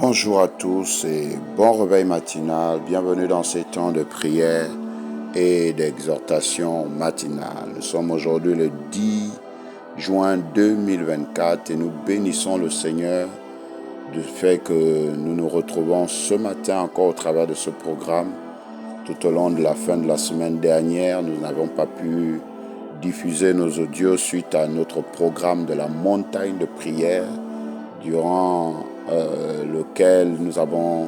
bonjour à tous et bon réveil matinal. Bienvenue dans ces temps de prière et d'exhortation matinale. Nous sommes aujourd'hui le 10 juin 2024 et nous bénissons le Seigneur du fait que nous nous retrouvons ce matin encore au travers de ce programme. Tout au long de la fin de la semaine dernière, nous n'avons pas pu diffuser nos audios suite à notre programme de la montagne de prière durant lequel nous avons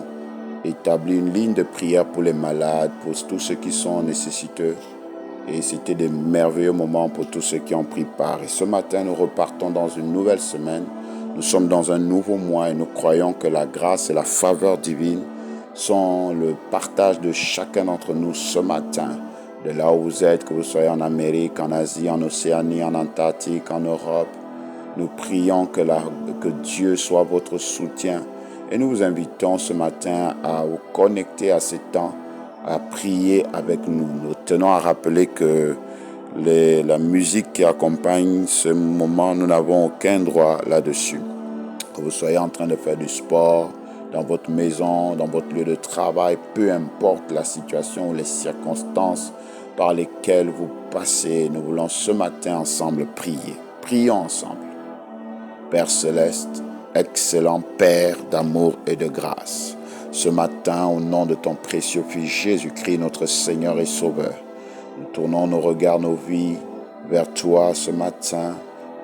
établi une ligne de prière pour les malades, pour tous ceux qui sont nécessiteux. Et c'était des merveilleux moments pour tous ceux qui ont pris part. Et ce matin, nous repartons dans une nouvelle semaine. Nous sommes dans un nouveau mois et nous croyons que la grâce et la faveur divine sont le partage de chacun d'entre nous ce matin. De là où vous êtes, que vous soyez en Amérique, en Asie, en Océanie, en Antarctique, en Europe, nous prions que Dieu soit votre soutien et nous vous invitons ce matin à vous connecter à ces temps, à prier avec nous. Nous tenons à rappeler que la musique qui accompagne ce moment, nous n'avons aucun droit là-dessus. Que vous soyez en train de faire du sport, dans votre maison, dans votre lieu de travail, peu importe la situation ou les circonstances par lesquelles vous passez, nous voulons ce matin ensemble prier. Prions ensemble. Père céleste, excellent Père d'amour et de grâce, ce matin, au nom de ton précieux Fils Jésus-Christ, notre Seigneur et Sauveur, nous tournons nos regards, nos vies vers toi ce matin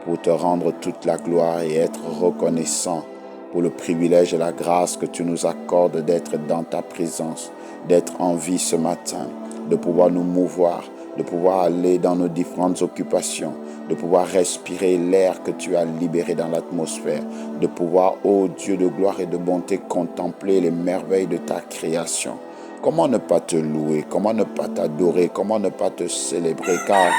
pour te rendre toute la gloire et être reconnaissant pour le privilège et la grâce que tu nous accordes d'être dans ta présence, d'être en vie ce matin, de pouvoir nous mouvoir, de pouvoir aller dans nos différentes occupations, de pouvoir respirer l'air que tu as libéré dans l'atmosphère, de pouvoir, ô Dieu de gloire et de bonté, contempler les merveilles de ta création. Comment ne pas te louer, comment ne pas t'adorer, comment ne pas te célébrer, car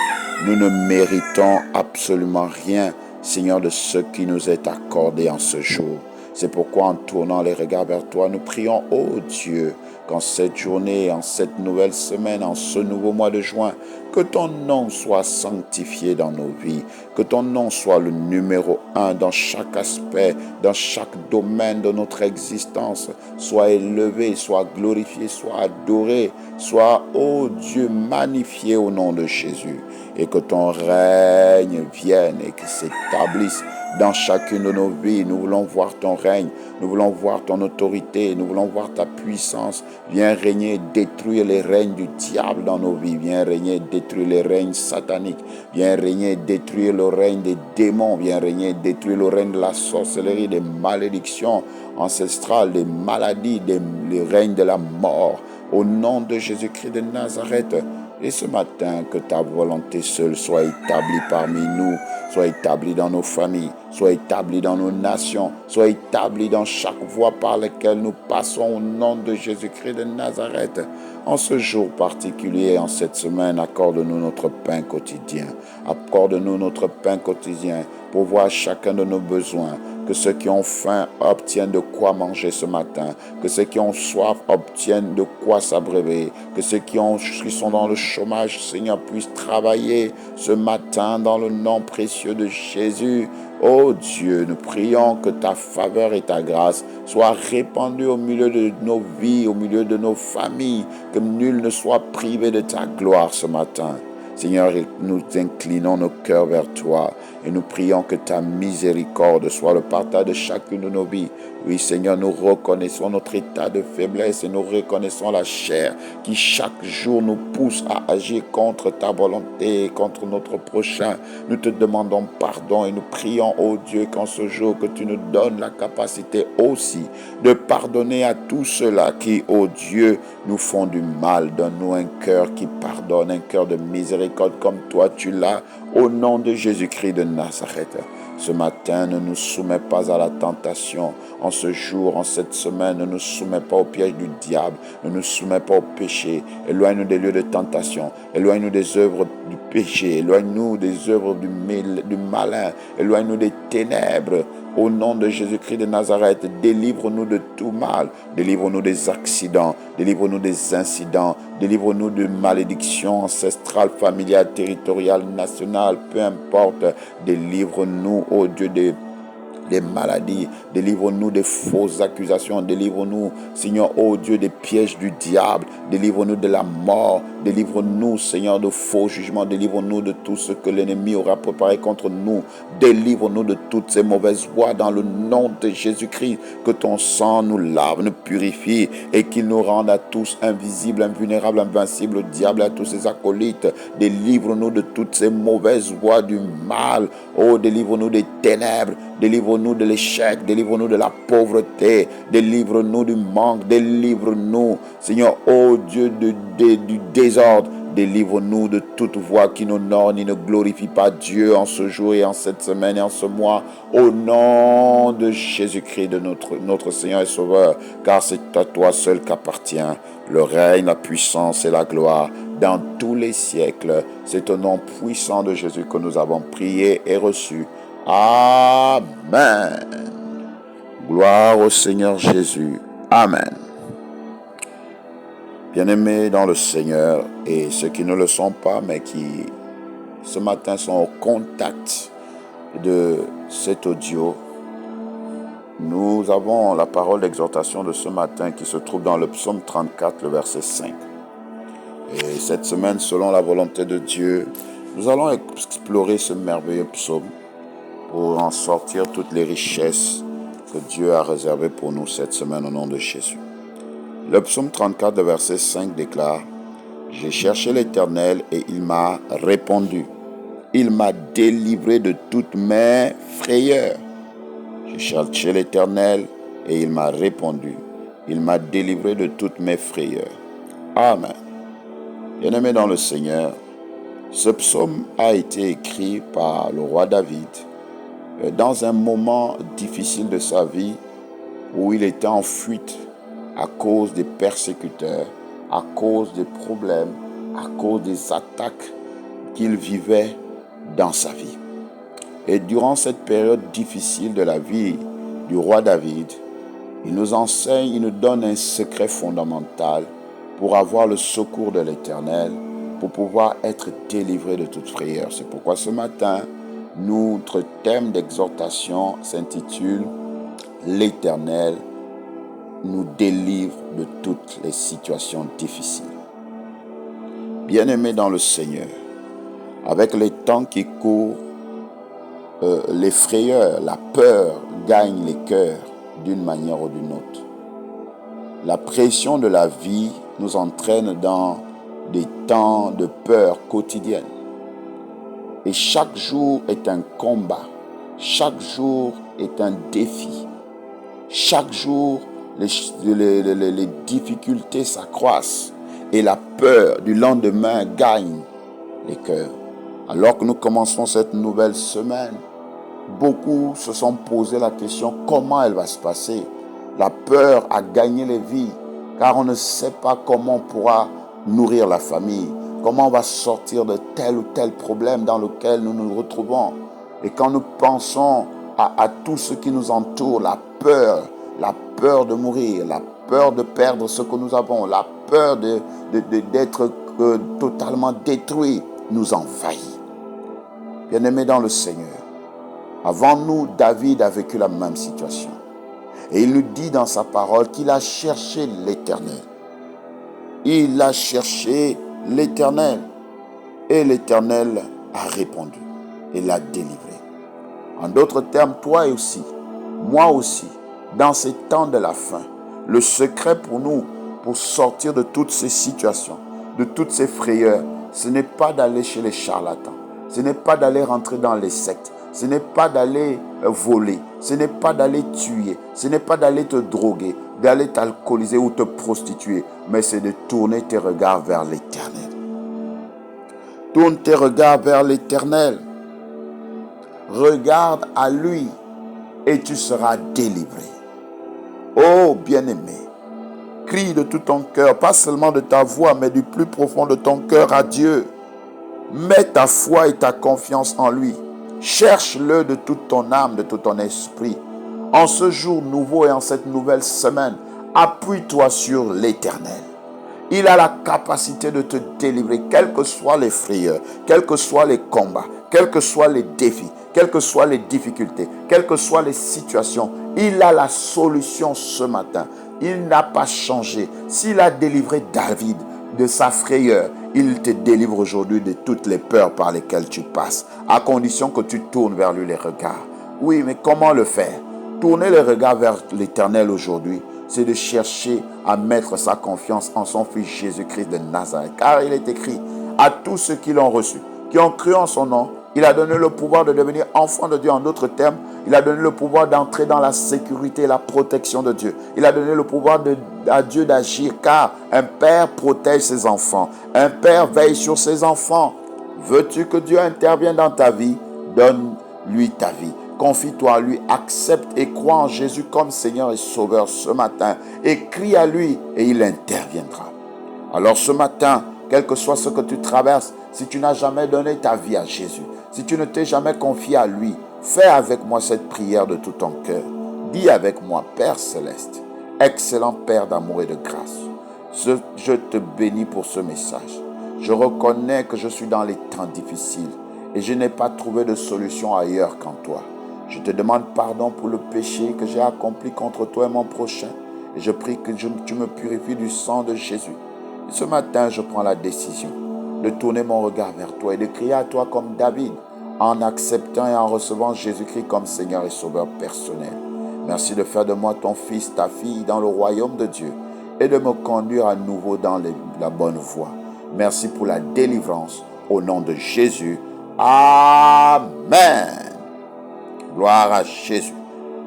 nous ne méritons absolument rien, Seigneur, de ce qui nous est accordé en ce jour. C'est pourquoi en tournant les regards vers toi, nous prions, ô Dieu, qu'en cette journée, en cette nouvelle semaine, en ce nouveau mois de juin, que ton nom soit sanctifié dans nos vies, que ton nom soit le numéro 1 dans chaque aspect, dans chaque domaine de notre existence, soit élevé, soit glorifié, soit adoré, soit, ô Dieu, magnifié au nom de Jésus, et que ton règne vienne et qu'il s'établisse dans chacune de nos vies. Nous voulons voir ton règne, nous voulons voir ton autorité, nous voulons voir ta puissance. Viens régner et détruire les règnes du diable dans nos vies. Viens régner et détruire les règnes sataniques. Viens régner et détruire le règne des démons. Viens régner et détruire le règne de la sorcellerie, des malédictions ancestrales, des maladies, le règne de la mort. Au nom de Jésus-Christ de Nazareth. Et ce matin, que ta volonté seule soit établie parmi nous, soit établie dans nos familles, soit établie dans nos nations, soit établie dans chaque voie par laquelle nous passons au nom de Jésus-Christ de Nazareth. En ce jour particulier, en cette semaine, accorde-nous notre pain quotidien. Accorde-nous notre pain quotidien pour voir chacun de nos besoins. Que ceux qui ont faim obtiennent de quoi manger ce matin. Que ceux qui ont soif obtiennent de quoi s'abreuver. Que ceux qui sont dans le chômage, Seigneur, puissent travailler ce matin dans le nom précieux de Jésus. Oh Dieu, nous prions que ta faveur et ta grâce soient répandues au milieu de nos vies, au milieu de nos familles. Que nul ne soit privé de ta gloire ce matin. Seigneur, nous inclinons nos cœurs vers toi et nous prions que ta miséricorde soit le partage de chacune de nos vies. Oui, Seigneur, nous reconnaissons notre état de faiblesse et nous reconnaissons la chair qui chaque jour nous pousse à agir contre ta volonté, contre notre prochain. Nous te demandons pardon et nous prions, ô Dieu, qu'en ce jour que tu nous donnes la capacité aussi de pardonner à tous ceux-là qui, ô Dieu, nous font du mal. Donne-nous un cœur qui pardonne, un cœur de miséricorde comme toi tu l'as, au nom de Jésus-Christ de Nazareth. Ce matin, ne nous soumets pas à la tentation. En ce jour, en cette semaine, ne nous soumets pas au piège du diable. Ne nous soumets pas au péché. Éloigne-nous des lieux de tentation. Éloigne-nous des œuvres du péché. Éloigne-nous des œuvres du malin. Éloigne-nous des ténèbres. Au nom de Jésus-Christ de Nazareth, délivre-nous de tout mal. Délivre-nous des accidents. Délivre-nous des incidents. Délivre-nous de malédictions ancestrales, familiales, territoriales, nationales, peu importe. Délivre-nous, ô Dieu, des maladies, délivre-nous des fausses accusations, délivre-nous, Seigneur, oh Dieu, des pièges du diable, délivre-nous de la mort, délivre-nous, Seigneur, de faux jugements, délivre-nous de tout ce que l'ennemi aura préparé contre nous, délivre-nous de toutes ces mauvaises voies dans le nom de Jésus-Christ, que ton sang nous lave, nous purifie et qu'il nous rende à tous invisibles, invulnérables, invincibles au diable et à tous ses acolytes. Délivre-nous de toutes ces mauvaises voies du mal, oh, délivre-nous des ténèbres, délivre-nous de l'échec, délivre-nous de la pauvreté, délivre-nous du manque, délivre-nous, Seigneur, oh Dieu, du désordre. Délivre-nous de toute voie qui n'honore ni ne glorifie pas Dieu en ce jour et en cette semaine et en ce mois. Au nom de Jésus-Christ, de notre Seigneur et Sauveur, car c'est à toi seul qu'appartient le règne, la puissance et la gloire dans tous les siècles. C'est au nom puissant de Jésus que nous avons prié et reçu. Amen. Gloire au Seigneur Jésus. Amen. Bien-aimés dans le Seigneur et ceux qui ne le sont pas, mais qui ce matin sont au contact de cet audio, nous avons la parole d'exhortation de ce matin qui se trouve dans le psaume 34, le verset 5. Et cette semaine, selon la volonté de Dieu, nous allons explorer ce merveilleux psaume pour en sortir toutes les richesses que Dieu a réservées pour nous cette semaine au nom de Jésus. Le psaume 34, le verset 5 déclare « J'ai cherché l'Éternel et il m'a répondu. Il m'a délivré de toutes mes frayeurs. » J'ai cherché l'Éternel et il m'a répondu. Il m'a délivré de toutes mes frayeurs. Amen. Bien-aimé dans le Seigneur, ce psaume a été écrit par le roi David dans un moment difficile de sa vie où il était en fuite à cause des persécuteurs, à cause des problèmes, à cause des attaques qu'il vivait dans sa vie. Et durant cette période difficile de la vie du roi David, il nous enseigne, il nous donne un secret fondamental pour avoir le secours de l'Éternel, pour pouvoir être délivré de toute frayeur. C'est pourquoi ce matin, notre thème d'exhortation s'intitule « L'Éternel nous délivre de toutes les situations difficiles. » Bien-aimés dans le Seigneur, avec les temps qui courent, les frayeurs, la peur gagne les cœurs d'une manière ou d'une autre. La pression de la vie nous entraîne dans des temps de peur quotidienne. Et chaque jour est un combat. Chaque jour est un défi. Chaque jour, les difficultés s'accroissent et la peur du lendemain gagne les cœurs. Alors que nous commençons cette nouvelle semaine, beaucoup se sont posé la question comment elle va se passer. La peur a gagné les vies car on ne sait pas comment on pourra nourrir la famille, comment on va sortir de tel ou tel problème dans lequel nous nous retrouvons. Et quand nous pensons à tout ce qui nous entoure, la peur de mourir, la peur de perdre ce que nous avons, la peur d'être totalement détruit, nous envahit. Bien-aimés dans le Seigneur, avant nous, David a vécu la même situation. Et il nous dit dans sa parole qu'il a cherché l'Éternel. Il a cherché l'Éternel. Et l'Éternel a répondu et l'a délivré. En d'autres termes, toi aussi, moi aussi, dans ces temps de la fin, le secret pour nous, pour sortir de toutes ces situations, de toutes ces frayeurs, ce n'est pas d'aller chez les charlatans, ce n'est pas d'aller rentrer dans les sectes, ce n'est pas d'aller voler, ce n'est pas d'aller tuer, ce n'est pas d'aller te droguer, d'aller t'alcooliser ou te prostituer, mais c'est de tourner tes regards vers l'Éternel. Tourne tes regards vers l'Éternel. Regarde à lui et tu seras délivré. Oh bien-aimé, crie de tout ton cœur, pas seulement de ta voix, mais du plus profond de ton cœur à Dieu. Mets ta foi et ta confiance en lui. Cherche-le de toute ton âme, de tout ton esprit. En ce jour nouveau et en cette nouvelle semaine, appuie-toi sur l'Éternel. Il a la capacité de te délivrer, quels que soient les frayeurs, quels que soient les combats, quels que soient les défis, quelles que soient les difficultés, quelles que soient les situations, il a la solution ce matin. Il n'a pas changé. S'il a délivré David de sa frayeur, il te délivre aujourd'hui de toutes les peurs par lesquelles tu passes, à condition que tu tournes vers lui les regards. Oui, mais comment le faire? Tourner les regards vers l'Éternel aujourd'hui, c'est de chercher à mettre sa confiance en son Fils Jésus-Christ de Nazareth. Car il est écrit, à tous ceux qui l'ont reçu, qui ont cru en son nom, il a donné le pouvoir de devenir enfant de Dieu. En d'autres termes, il a donné le pouvoir d'entrer dans la sécurité et la protection de Dieu. Il a donné le pouvoir à Dieu d'agir, car un père protège ses enfants. Un père veille sur ses enfants. Veux-tu que Dieu intervienne dans ta vie? Donne-lui ta vie. Confie-toi à lui, accepte et crois en Jésus comme Seigneur et Sauveur ce matin. Et crie à lui et il interviendra. Alors ce matin, quel que soit ce que tu traverses, si tu n'as jamais donné ta vie à Jésus, si tu ne t'es jamais confié à lui, fais avec moi cette prière de tout ton cœur. Dis avec moi, Père Céleste, excellent Père d'amour et de grâce, je te bénis pour ce message. Je reconnais que je suis dans les temps difficiles et je n'ai pas trouvé de solution ailleurs qu'en toi. Je te demande pardon pour le péché que j'ai accompli contre toi et mon prochain. Et je prie que tu me purifies du sang de Jésus. Et ce matin, je prends la décision de tourner mon regard vers toi et de crier à toi comme David, en acceptant et en recevant Jésus-Christ comme Seigneur et Sauveur personnel. Merci de faire de moi ton fils, ta fille dans le royaume de Dieu et de me conduire à nouveau dans la bonne voie. Merci pour la délivrance au nom de Jésus. Amen. Gloire à Jésus.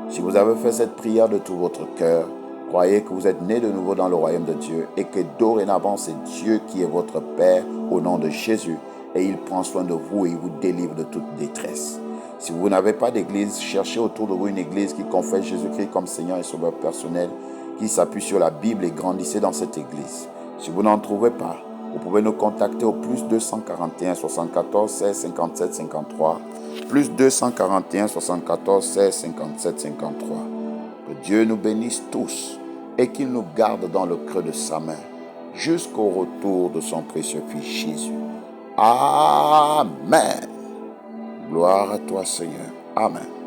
Si vous avez fait cette prière de tout votre cœur, croyez que vous êtes né de nouveau dans le royaume de Dieu et que dorénavant c'est Dieu qui est votre Père au nom de Jésus et il prend soin de vous et il vous délivre de toute détresse. Si vous n'avez pas d'église, cherchez autour de vous une église qui confesse Jésus-Christ comme Seigneur et Sauveur personnel, qui s'appuie sur la Bible et grandissez dans cette église. Si vous n'en trouvez pas, vous pouvez nous contacter au plus 241 74 16 57 53. Plus 241 74 16 57 53. Que Dieu nous bénisse tous et qu'il nous garde dans le creux de sa main jusqu'au retour de son précieux Fils Jésus. Amen. Gloire à toi, Seigneur. Amen.